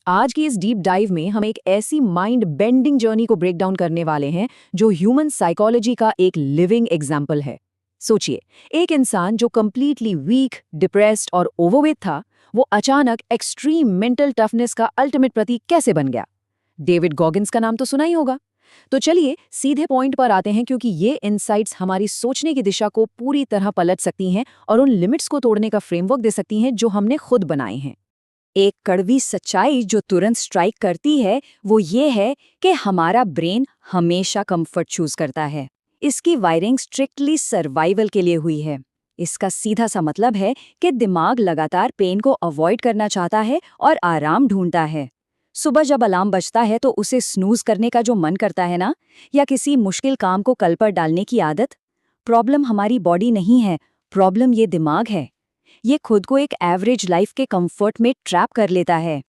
आज की इस डीप डाइव में हम एक ऐसी माइंड बेंडिंग जर्नी को ब्रेक डाउन करने वाले हैं जो ह्यूमन साइकोलॉजी का एक लिविंग एग्जाम्पल है। सोचिए, एक इंसान जो कंप्लीटली वीक, डिप्रेस्ड और ओवरवेट था, वो अचानक एक्सट्रीम मेंटल टफनेस का अल्टीमेट प्रतीक कैसे बन गया। डेविड गॉगिन्स का नाम तो सुना ही होगा। तो चलिए सीधे पॉइंट पर आते हैं, क्योंकि ये इनसाइट्स हमारी सोचने की दिशा को पूरी तरह पलट सकती हैं और उन लिमिट्स को तोड़ने का फ्रेमवर्क दे सकती हैं जो हमने खुद बनाए हैं। एक कड़वी सच्चाई जो तुरंत स्ट्राइक करती है वो ये है कि हमारा ब्रेन हमेशा कंफर्ट चूज करता है। इसकी वायरिंग स्ट्रिक्टली सर्वाइवल के लिए हुई है। इसका सीधा सा मतलब है कि दिमाग लगातार पेन को अवॉइड करना चाहता है और आराम ढूंढता है। सुबह जब अलार्म बजता है तो उसे स्नूज करने का जो मन करता है ना, या किसी मुश्किल काम को कल पर डालने की आदत। प्रॉब्लम हमारी बॉडी नहीं है, प्रॉब्लम ये दिमाग है। ये खुद को एक एवरेज लाइफ के कंफर्ट में ट्रैप कर लेता है।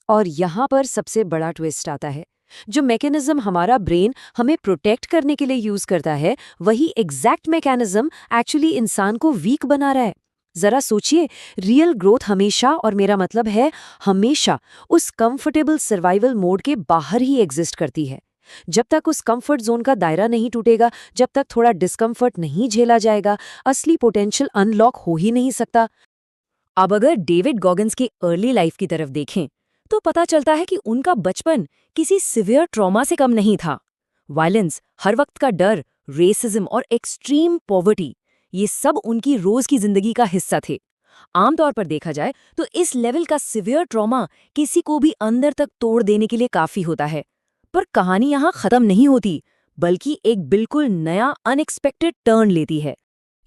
और यहाँ पर सबसे बड़ा ट्विस्ट आता है। जो मैकेनिज्म हमारा ब्रेन हमें प्रोटेक्ट करने के लिए यूज करता है, वही एग्जैक्ट मैकेनिज्म एक्चुअली इंसान को वीक बना रहा है। जरा सोचिए, रियल ग्रोथ हमेशा, और मेरा मतलब है हमेशा, उस कंफर्टेबल सर्वाइवल मोड के बाहर ही एग्जिस्ट करती है। जब तक उस कंफर्ट जोन का दायरा नहीं टूटेगा, जब तक थोड़ा डिस्कम्फर्ट नहीं झेला जाएगा, असली पोटेंशियल अनलॉक हो ही नहीं सकता। अब अगर डेविड गॉगिन्स की अर्ली लाइफ की तरफ देखें तो पता चलता है कि उनका बचपन किसी सिवियर ट्रॉमा से कम नहीं था। वायलेंस, हर वक्त का डर, रेसिज्म और एक्सट्रीम पॉवर्टी, ये सब उनकी रोज की जिंदगी का हिस्सा थे। आमतौर पर देखा जाए तो इस लेवल का सिवियर ट्रॉमा किसी को भी अंदर तक तोड़ देने के लिए काफी होता है। पर कहानी यहाँ खत्म नहीं होती, बल्कि एक बिल्कुल नया अनएक्सपेक्टेड टर्न लेती है।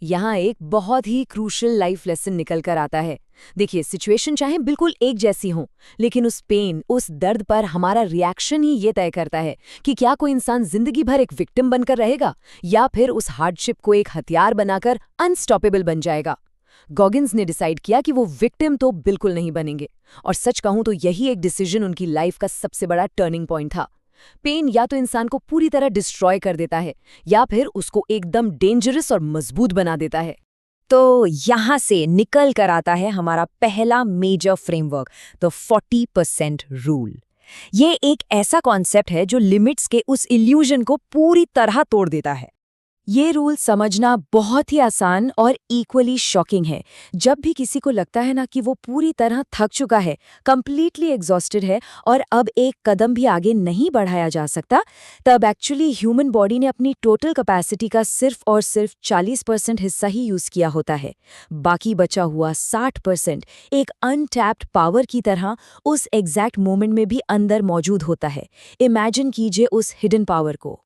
यहाँ एक बहुत ही क्रूशियल लाइफ लेसन निकल कर आता है। देखिए, सिचुएशन चाहे बिल्कुल एक जैसी हो, लेकिन उस पेन, उस दर्द पर हमारा रिएक्शन ही ये तय करता है कि क्या कोई इंसान जिंदगी भर एक विक्टिम बनकर रहेगा या फिर उस हार्डशिप को एक हथियार बनाकर अनस्टॉपेबल बन जाएगा। गॉगिन्स ने डिसाइड किया कि वो विक्टिम तो बिल्कुल नहीं बनेंगे, और सच कहूं तो यही एक डिसीजन उनकी लाइफ का सबसे बड़ा टर्निंग पॉइंट था। पेन या तो इंसान को पूरी तरह डिस्ट्रॉय कर देता है, या फिर उसको एकदम डेंजरस और मजबूत बना देता है। तो यहां से निकल कर आता है हमारा पहला मेजर फ्रेमवर्क, द 40% रूल। ये एक ऐसा कॉन्सेप्ट है जो लिमिट्स के उस इल्यूजन को पूरी तरह तोड़ देता है। ये रूल समझना बहुत ही आसान और इक्वली शॉकिंग है। जब भी किसी को लगता है ना कि वो पूरी तरह थक चुका है, कंप्लीटली एग्जॉस्टेड है और अब एक कदम भी आगे नहीं बढ़ाया जा सकता, तब एक्चुअली ह्यूमन बॉडी ने अपनी टोटल कैपेसिटी का सिर्फ और सिर्फ 40% हिस्सा ही यूज किया होता है। बाकी बचा हुआ 60% एक अनटैप्ड पावर की तरह उस एग्जैक्ट मोमेंट में भी अंदर मौजूद होता है। इमेजिन कीजिए उस हिडन पावर को।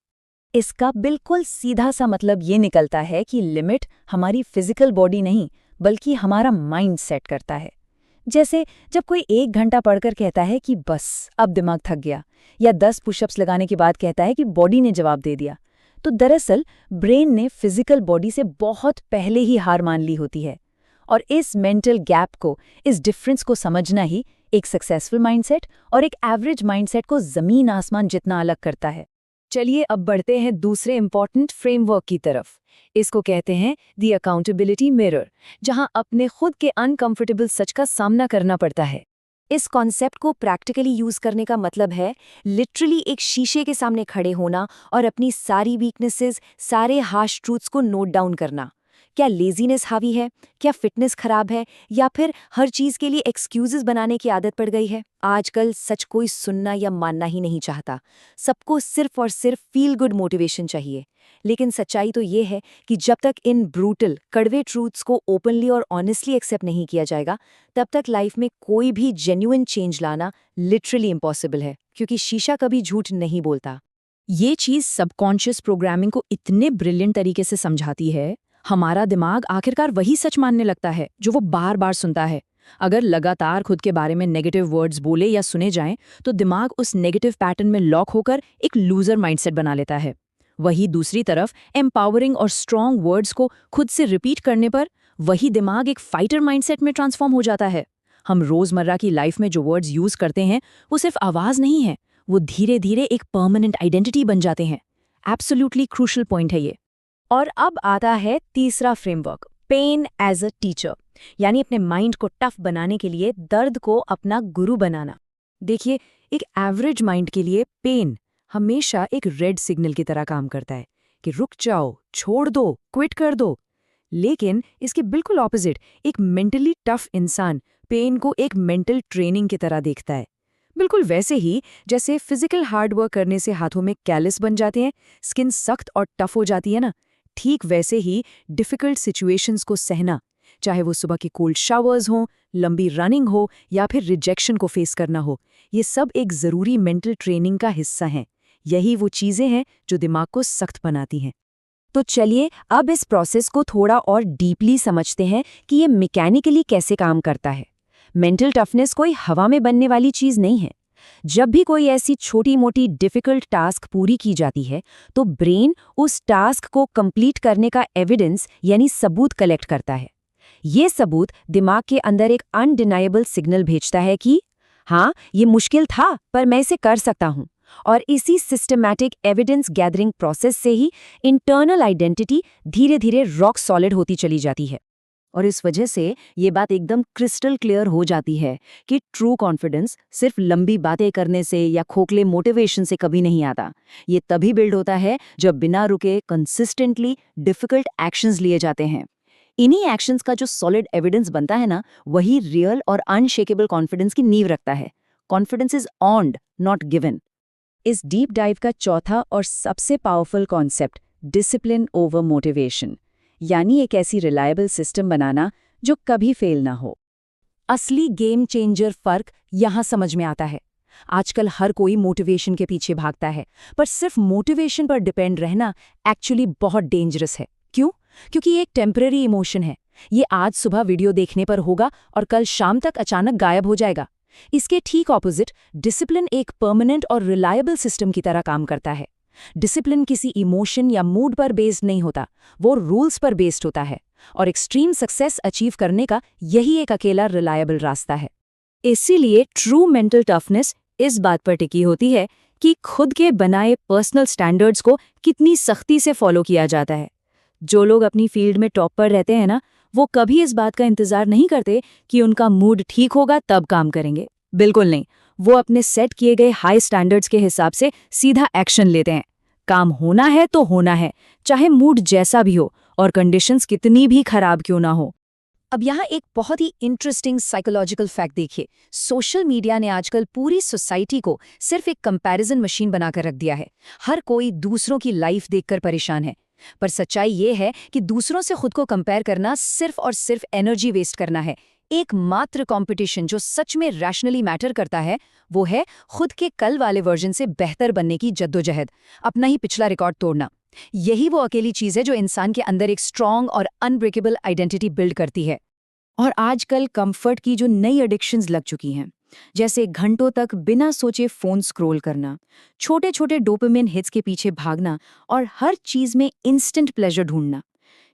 इसका बिल्कुल सीधा सा मतलब ये निकलता है कि लिमिट हमारी फिजिकल बॉडी नहीं, बल्कि हमारा माइंड सेट करता है। जैसे जब कोई 1 घंटा पढ़कर कहता है कि बस अब दिमाग थक गया, या 10 पुशअप्स लगाने के बाद कहता है कि बॉडी ने जवाब दे दिया, तो दरअसल ब्रेन ने फिजिकल बॉडी से बहुत पहले ही हार मान ली होती है। और इस मेंटल गैप को, इस डिफरेंस को समझना ही एक सक्सेसफुल माइंडसेट और एक एवरेज माइंडसेट को जमीन आसमान जितना अलग करता है। चलिए अब बढ़ते हैं दूसरे इंपॉर्टेंट फ्रेमवर्क की तरफ। इसको कहते हैं द अकाउंटेबिलिटी मिरर, जहां अपने खुद के अनकंफर्टेबल सच का सामना करना पड़ता है। इस कॉन्सेप्ट को प्रैक्टिकली यूज करने का मतलब है लिटरली एक शीशे के सामने खड़े होना और अपनी सारी वीकनेसेस, सारे हार्श ट्रूथ्स को नोट डाउन करना। क्या लेजीनेस हावी है, क्या फिटनेस खराब है, या फिर हर चीज के लिए एक्सक्यूजेस बनाने की आदत पड़ गई है। आजकल सच कोई सुनना या मानना ही नहीं चाहता। सबको सिर्फ और सिर्फ फील गुड मोटिवेशन चाहिए। लेकिन सच्चाई तो ये है कि जब तक इन ब्रूटल, कड़वे ट्रूथ्स को ओपनली और ऑनेस्टली एक्सेप्ट नहीं किया जाएगा, तब तक लाइफ में कोई भी जेन्युइन चेंज लाना लिटरली इम्पॉसिबल है, क्योंकि शीशा कभी झूठ नहीं बोलता। ये चीज सबकॉन्शियस प्रोग्रामिंग को इतने ब्रिलियंट तरीके से समझाती है। हमारा दिमाग आखिरकार वही सच मानने लगता है जो वो बार बार सुनता है। अगर लगातार खुद के बारे में नेगेटिव वर्ड्स बोले या सुने जाएं, तो दिमाग उस नेगेटिव पैटर्न में लॉक होकर एक लूजर माइंडसेट बना लेता है। वही दूसरी तरफ एम्पावरिंग और स्ट्रॉन्ग वर्ड्स को खुद से रिपीट करने पर वही दिमाग एक फाइटर माइंडसेट में ट्रांसफॉर्म हो जाता है। हम रोजमर्रा की लाइफ में जो वर्ड्स यूज करते हैं, वो सिर्फ आवाज नहीं है, वो धीरे धीरे एक परमानेंट आइडेंटिटी बन जाते हैं। एब्सोल्युटली क्रूशियल पॉइंट है ये। और अब आता है तीसरा framework, pen as a teacher, यानी अपने माइंड को टफ बनाने के लिए दर्द को अपना गुरु बनाना। देखिए, एक एवरेज माइंड के लिए पेन हमेशा एक रेड सिग्नल की तरह काम करता है कि रुक जाओ, छोड़ दो, क्विट कर दो। लेकिन इसके बिल्कुल ऑपोजिट एक मेंटली टफ इंसान पेन को एक मेंटल ट्रेनिंग की तरह देखता है। बिल्कुल वैसे ही जैसे फिजिकल हार्ड वर्क करने से हाथों में कैलिस बन जाते हैं, स्किन सख्त और टफ हो जाती है ना, ठीक वैसे ही डिफिकल्ट सिचुएशंस को सहना, चाहे वो सुबह के कोल्ड शावर्स हों, लंबी रनिंग हो या फिर रिजेक्शन को फेस करना हो, ये सब एक ज़रूरी मेंटल ट्रेनिंग का हिस्सा हैं। यही वो चीज़ें हैं जो दिमाग को सख्त बनाती हैं। तो चलिए अब इस प्रोसेस को थोड़ा और डीपली समझते हैं कि ये मैकेनिकली कैसे काम करता है। मेंटल टफनेस कोई हवा में बनने वाली चीज़ नहीं है। जब भी कोई ऐसी छोटी मोटी डिफिकल्ट टास्क पूरी की जाती है तो ब्रेन उस टास्क को कंप्लीट करने का एविडेंस यानी सबूत कलेक्ट करता है। ये सबूत दिमाग के अंदर एक अनडिनाइबल सिग्नल भेजता है कि हाँ, ये मुश्किल था पर मैं इसे कर सकता हूँ। और इसी सिस्टमैटिक एविडेंस गैदरिंग प्रोसेस से ही इंटरनल आइडेंटिटी धीरे धीरे रॉक सॉलिड होती चली जाती है। और इस वजह से ये बात एकदम क्रिस्टल क्लियर हो जाती है कि ट्रू कॉन्फिडेंस सिर्फ लंबी बातें करने से या खोखले मोटिवेशन से कभी नहीं आता। ये तभी बिल्ड होता है जब बिना रुके कंसिस्टेंटली डिफिकल्ट एक्शंस लिए जाते हैं। इन्हीं एक्शंस का जो सॉलिड एविडेंस बनता है ना, वही रियल और अनशेकेबल कॉन्फिडेंस की नींव रखता है। Confidence is earned, not given. इस डीप डाइव का चौथा और सबसे powerful concept discipline over motivation, यानी एक ऐसी रिलायबल सिस्टम बनाना जो कभी फेल ना हो। असली गेम चेंजर फर्क यहां समझ में आता है। आजकल हर कोई मोटिवेशन के पीछे भागता है, पर सिर्फ मोटिवेशन पर डिपेंड रहना एक्चुअली बहुत डेंजरस है। क्यों? क्योंकि ये एक टेम्पररी इमोशन है। ये आज सुबह वीडियो देखने पर होगा और कल शाम तक अचानक गायब हो जाएगा। इसके ठीक ऑपोजिट डिसिप्लिन एक परमानेंट और रिलायबल सिस्टम की तरह काम करता है। डिसिप्लिन किसी इमोशन या मूड पर बेस्ड नहीं होता, वो रूल्स पर बेस्ड होता है। और एक्सट्रीम सक्सेस अचीव करने का यही एक अकेला रिलायबल रास्ता है। इसीलिए ट्रू मेंटल टफनेस इस बात पर टिकी होती है कि खुद के बनाए पर्सनल स्टैंडर्ड्स को कितनी सख्ती से फॉलो किया जाता है। जो लोग अपनी फील्ड में टॉप पर रहते हैं ना, वो कभी इस बात का इंतजार नहीं करते कि उनका मूड ठीक होगा तब काम करेंगे। बिल्कुल नहीं, वो अपने सेट किए गए हाई स्टैंडर्ड्स के हिसाब से सीधा एक्शन लेते हैं। काम होना है तो होना है, चाहे मूड जैसा भी हो और कंडीशंस कितनी भी खराब क्यों ना हो। अब यहाँ एक बहुत ही इंटरेस्टिंग साइकोलॉजिकल फैक्ट देखिए। सोशल मीडिया ने आजकल पूरी सोसाइटी को सिर्फ एक कंपैरिजन मशीन बनाकर रख दिया है। हर कोई दूसरों की लाइफ देखकर परेशान है, पर सच्चाई ये है कि दूसरों से खुद को कंपेयर करना सिर्फ और सिर्फ एनर्जी वेस्ट करना है। एकमात्र कंपटीशन जो सच में रैशनली मैटर करता है वो है खुद के कल वाले वर्जन से बेहतर बनने की जद्दोजहद, अपना ही पिछला रिकॉर्ड तोड़ना। यही वो अकेली चीज है जो इंसान के अंदर एक स्ट्रॉन्ग और अनब्रेकेबल आइडेंटिटी बिल्ड करती है। और आजकल कंफर्ट की जो नई एडिक्शंस लग चुकी हैं, जैसे घंटों तक बिना सोचे फोन स्क्रॉल करना, छोटे छोटे डोपामिन हिट्स के पीछे भागना और हर चीज में इंस्टेंट प्लेजर ढूंढना,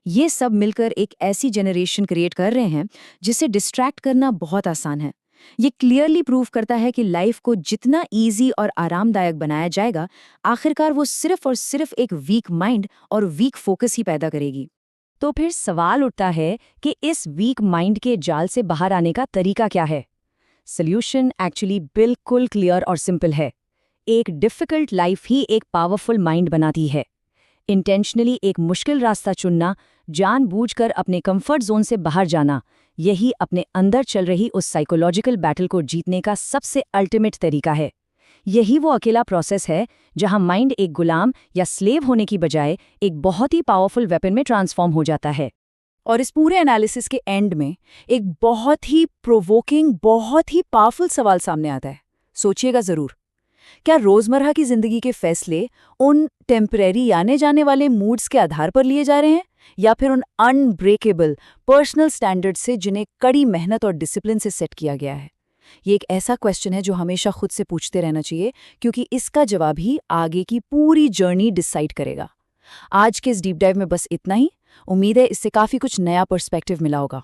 ये सब मिलकर एक ऐसी जनरेशन क्रिएट कर रहे हैं जिसे डिस्ट्रैक्ट करना बहुत आसान है। ये क्लियरली प्रूव करता है कि लाइफ को जितना इजी और आरामदायक बनाया जाएगा, आखिरकार वो सिर्फ और सिर्फ एक वीक माइंड और वीक फोकस ही पैदा करेगी। तो फिर सवाल उठता है कि इस वीक माइंड के जाल से बाहर आने का तरीका क्या है? सॉल्यूशन एक्चुअली बिल्कुल क्लियर और सिंपल है। एक डिफिकल्ट लाइफ ही एक पावरफुल माइंड बनाती है। इंटेंशनली एक मुश्किल रास्ता चुनना, जानबूझकर अपने कंफर्ट जोन से बाहर जाना, यही अपने अंदर चल रही उस साइकोलॉजिकल बैटल को जीतने का सबसे अल्टीमेट तरीका है। यही वो अकेला प्रोसेस है जहां माइंड एक गुलाम या स्लेव होने की बजाय एक बहुत ही पावरफुल वेपन में ट्रांसफॉर्म हो जाता है। और इस पूरे एनालिसिस के एंड में एक बहुत ही प्रोवोकिंग, बहुत ही पावरफुल सवाल सामने आता है। सोचिएगा जरूर, क्या रोजमर्रा की जिंदगी के फैसले उन टेम्परेरी आने जाने वाले मूड्स के आधार पर लिए जा रहे हैं, या फिर उन अनब्रेकेबल पर्सनल स्टैंडर्ड से जिन्हें कड़ी मेहनत और डिसिप्लिन से सेट किया गया है? ये एक ऐसा क्वेश्चन है जो हमेशा खुद से पूछते रहना चाहिए, क्योंकि इसका जवाब ही आगे की पूरी जर्नी डिसाइड करेगा। आज के इस डीप डाइव में बस इतना ही। उम्मीद है इससे काफी कुछ नया पर्सपेक्टिव मिला होगा।